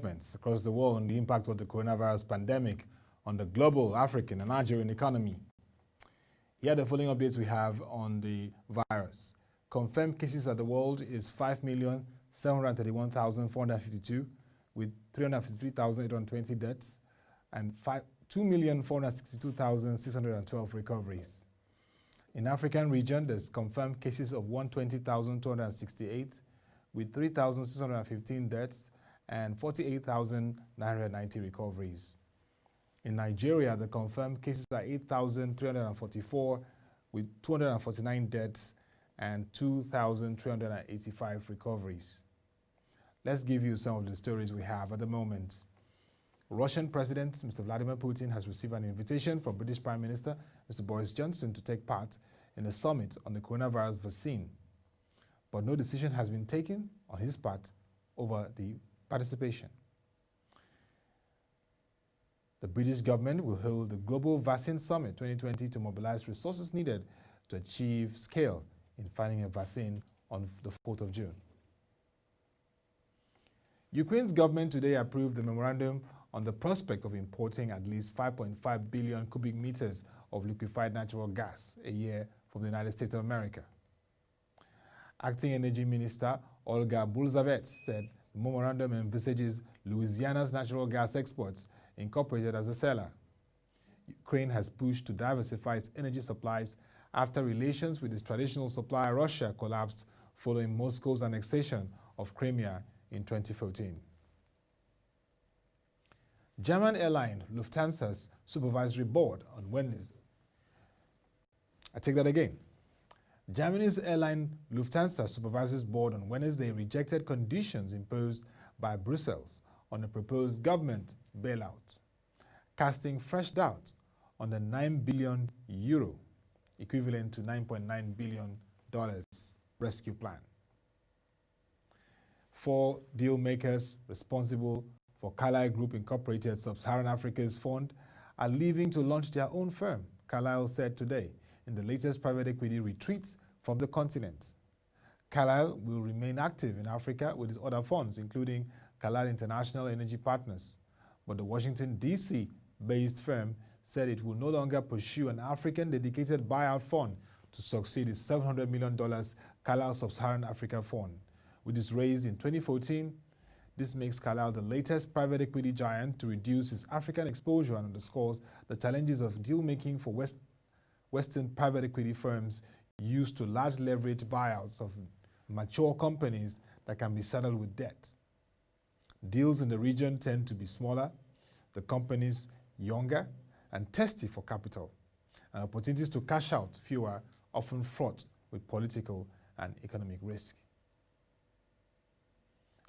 developments across the world on the impact of the coronavirus pandemic on the global, African, and Nigerian economy. Here are the following updates we have on the virus. Confirmed cases at the world is 5,731,452 with 353,820 deaths and 2,462,612 recoveries. In African region, there's confirmed cases of 120,268 with 3,615 deaths and 48,990 recoveries. In Nigeria, the confirmed cases are 8,344 with 249 deaths and 2,385 recoveries. Let's give you some of the stories we have at the moment. Russian President Mr. Vladimir Putin has received an invitation from British Prime Minister Mr. Boris Johnson to take part in a summit on the coronavirus vaccine. But no decision has been taken on his part over the participation. The British government will hold the Global Vaccine Summit 2020 to mobilize resources needed to achieve scale in finding a vaccine on the 4th of June. Ukraine's government today approved the memorandum on the prospect of importing at least 5.5 billion cubic meters of liquefied natural gas a year from the United States of America. Acting Energy Minister Olga Bulzavets said the memorandum envisages Louisiana's natural gas exports incorporated as a seller. Ukraine has pushed to diversify its energy supplies after relations with its traditional supplier Russia collapsed following Moscow's annexation of Crimea in 2014. German airline Lufthansa's supervisory board on Wednesday. Germany's airline Lufthansa supervisory board on Wednesday rejected conditions imposed by Brussels on a proposed government bailout, casting fresh doubt on the €9 billion, equivalent to $9.9 billion rescue plan. 4 deal makers responsible for Carlyle Group Incorporated Sub-Saharan Africa's fund are leaving to launch their own firm, Carlyle said today in the latest private equity retreat from the continent. Carlyle will remain active in Africa with its other funds, including Carlyle International Energy Partners, but the Washington, D.C.-based firm said it will no longer pursue an African-dedicated buyout fund to succeed its $700 million Carlyle Sub-Saharan Africa Fund, which is raised in 2014. This makes Carlyle the latest private equity giant to reduce its African exposure and underscores the challenges of deal-making for Western private equity firms used to large leverage buyouts of mature companies that can be saddled with debt. Deals in the region tend to be smaller, the companies younger, and testy for capital, and opportunities to cash out fewer, often fraught with political and economic risk.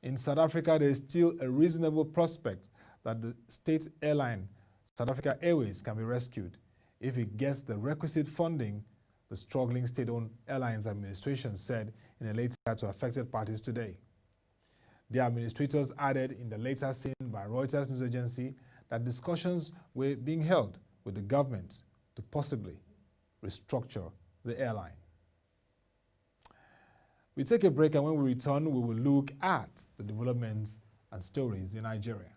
In South Africa, there is still a reasonable prospect that the state airline, South Africa Airways, can be rescued if it gets the requisite funding, the struggling state-owned airlines administration said in a letter to affected parties today. The administrators added in the letter seen by Reuters news agency that discussions were being held with the government to possibly restructure the airline. We take a break, and when we return, we will look at the developments and stories in Nigeria.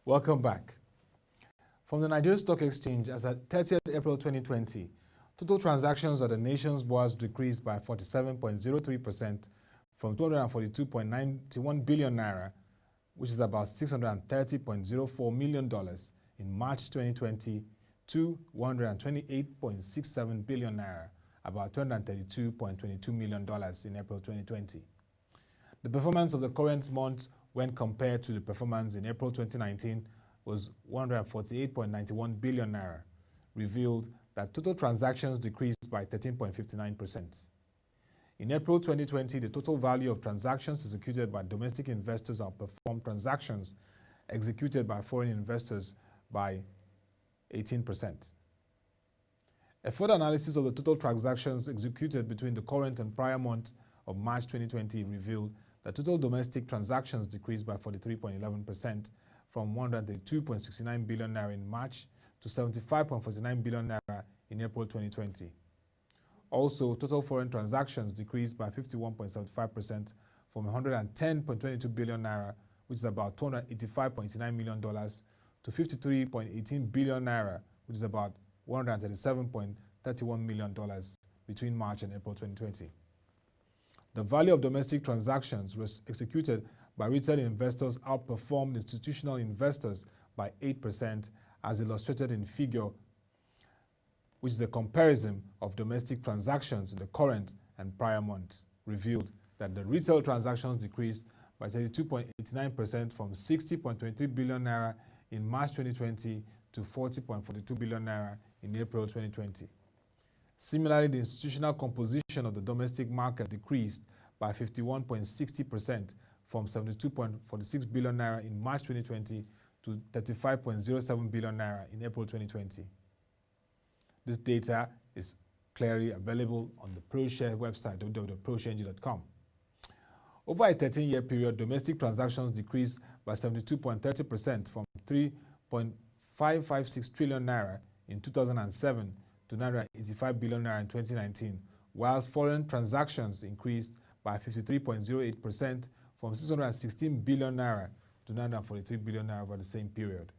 Welcome back. From the Nigerian Stock Exchange, as at 30th April 2020, total transactions at the nation's bourse decreased by 47.03% from 242.91 billion naira, which is about $630.04 million in March 2020, to 128.67 billion naira, about $232.22 million in April 2020. The performance of the current month when compared to the performance in April 2019 was 148.91 billion naira, revealed that total transactions decreased by 13.59%. In April 2020, the total value of transactions executed by domestic investors outperformed transactions executed by foreign investors by 18%. A further analysis of the total transactions executed between the current and prior month of March 2020 revealed that total domestic transactions decreased by 43.11% from 132.69 billion naira in March to 75.49 billion naira in April 2020. Also, total foreign transactions decreased by 51.75% from 110.22 billion naira, which is about $285.89 million, to 53.18 billion naira, which is about $137.31 million between March and April 2020. The value of domestic transactions was executed by retail investors outperformed institutional investors by 8%, as illustrated in figure, which is a comparison of domestic transactions in the current and prior months, revealed that the retail transactions decreased by 32.89% from 60.23 billion naira in March 2020 to 40.42 billion naira in April 2020. Similarly, the institutional composition of the domestic market decreased by 51.60% from 72.46 billion naira in March 2020 to 35.07 billion naira in April 2020. This data is clearly available on the ProShare website, www.proshareng.com. Over a 13-year period, domestic transactions decreased by 72.30% from 3.556 trillion naira in 2007 to 985 billion naira in 2019, whilst foreign transactions increased by 53.08% from 616 billion naira to 943 billion naira over the same period.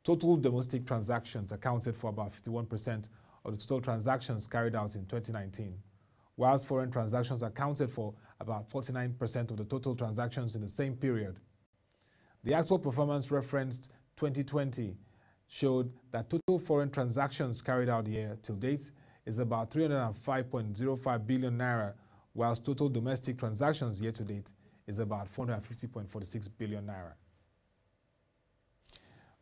Total domestic transactions accounted for about 51% of the total transactions carried out in 2019, whilst foreign transactions accounted for about 49% of the total transactions in the same period. The actual performance referenced 2020 showed that total foreign transactions carried out year till date is about 305.05 billion naira, whilst total domestic transactions year to date is about 450.46 billion naira.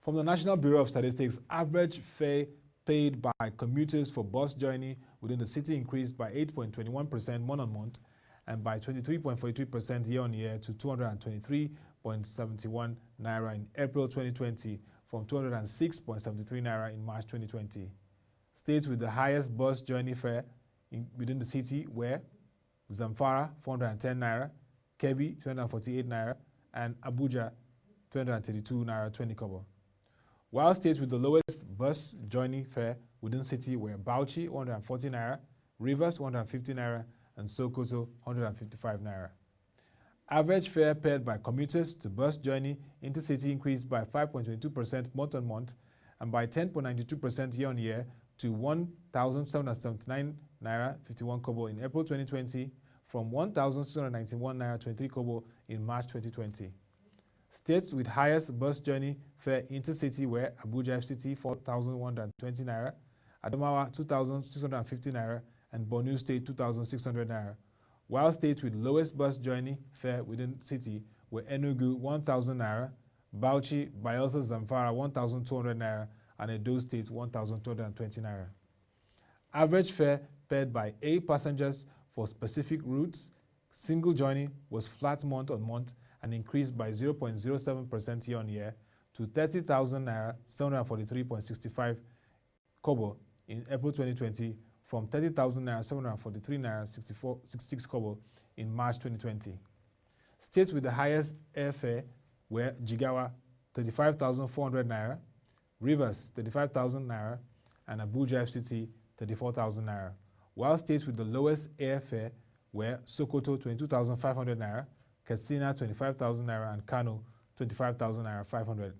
From the National Bureau of Statistics, average fare paid by commuters for bus journey within the city increased by 8.21% month-on-month and by 23.43% year-on-year to 223.71 naira in April 2020 from 206.73 naira in March 2020. States with the highest bus journey fare within the city were Zamfara 410 naira, Kebbi 248 naira, and Abuja 232 naira 20 kobo. While states with the lowest bus journey fare within city were Bauchi 140 naira, Rivers 150 naira, and Sokoto 155 naira. Average fare paid by commuters to bus journey intercity increased by 5.22% month-on-month and by 10.92% year-on-year to 1,779 naira 51 kobo in April 2020 from 1,691 naira 23 kobo in March 2020. States with highest bus journey fare intercity were Abuja FCT 4,120 naira, Adamawa 2,650 naira, and Borno State 2,600 naira. While states with lowest bus journey fare within city were Enugu 1,000 naira, Bauchi, Bayelsa, Zamfara 1,200 naira, and Edo State 1,220 naira. Average fare paid by A passengers for specific routes, single journey was flat month-on-month and increased by 0.07% year-on-year to 30,000 naira 743.65 kobo in April 2020 from 30,000 naira 743 naira 66 kobo in March 2020. States with the highest airfare were Jigawa 35,400 naira, Rivers 35,000 naira, and Abuja FCT 34,000 naira. While states with the lowest airfare were Sokoto 22,500 naira, Katsina 25,000 naira, and Kano 25,000 naira 500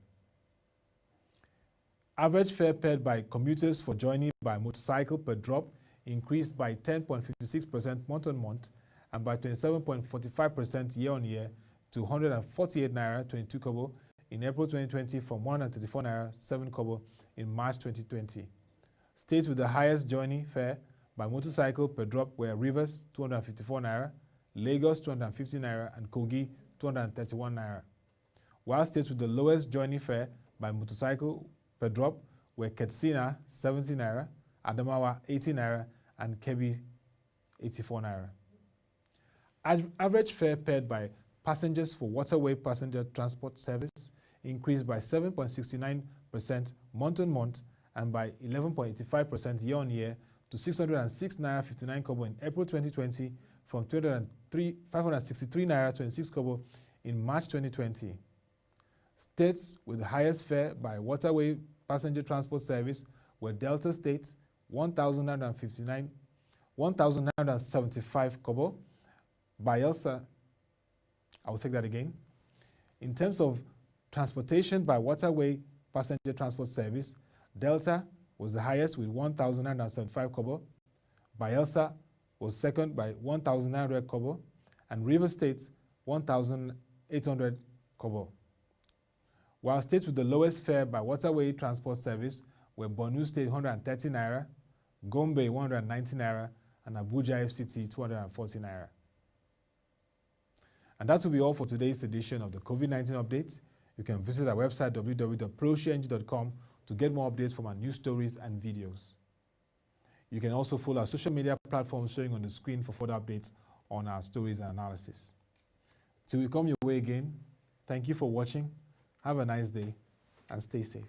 Average fare paid by commuters for journey by motorcycle per drop increased by 10.56% month-on-month and by 27.45% year-on-year to 148 naira 22 kobo in April 2020 from 134 naira 7 kobo in March 2020. States with the highest journey fare by motorcycle per drop were Rivers 254 naira, Lagos 250 naira, and Kogi 231 naira. While states with the lowest journey fare by motorcycle per drop were Katsina 70 naira, Adamawa 80 naira, and Kebbi 84 naira. Average fare paid by passengers for waterway passenger transport service increased by 7.69% month-on-month and by 11.85% year-on-year to 606 naira 59 kobo in April 2020 from 563 naira 26 kobo in March 2020. States with the highest fare by waterway passenger transport service were Delta State 1,975 kobo, Bayelsa, I will take that again. In terms of transportation by waterway passenger transport service, Delta was the highest with 1,975 kobo, Bayelsa was second by 1,900 kobo, and River State 1,800 kobo. While states with the lowest fare by waterway transport service were Borno State 130 naira, Gombe 190 naira, and Abuja FCT 240 naira. And that will be all for today's edition of the COVID-19 update. You can visit our website www.proshareng.com to get more updates from our news stories and videos. You can also follow our social media platforms showing on the screen for further updates on our stories and analysis. Till we come your way again, thank you for watching. Have a nice day and stay safe.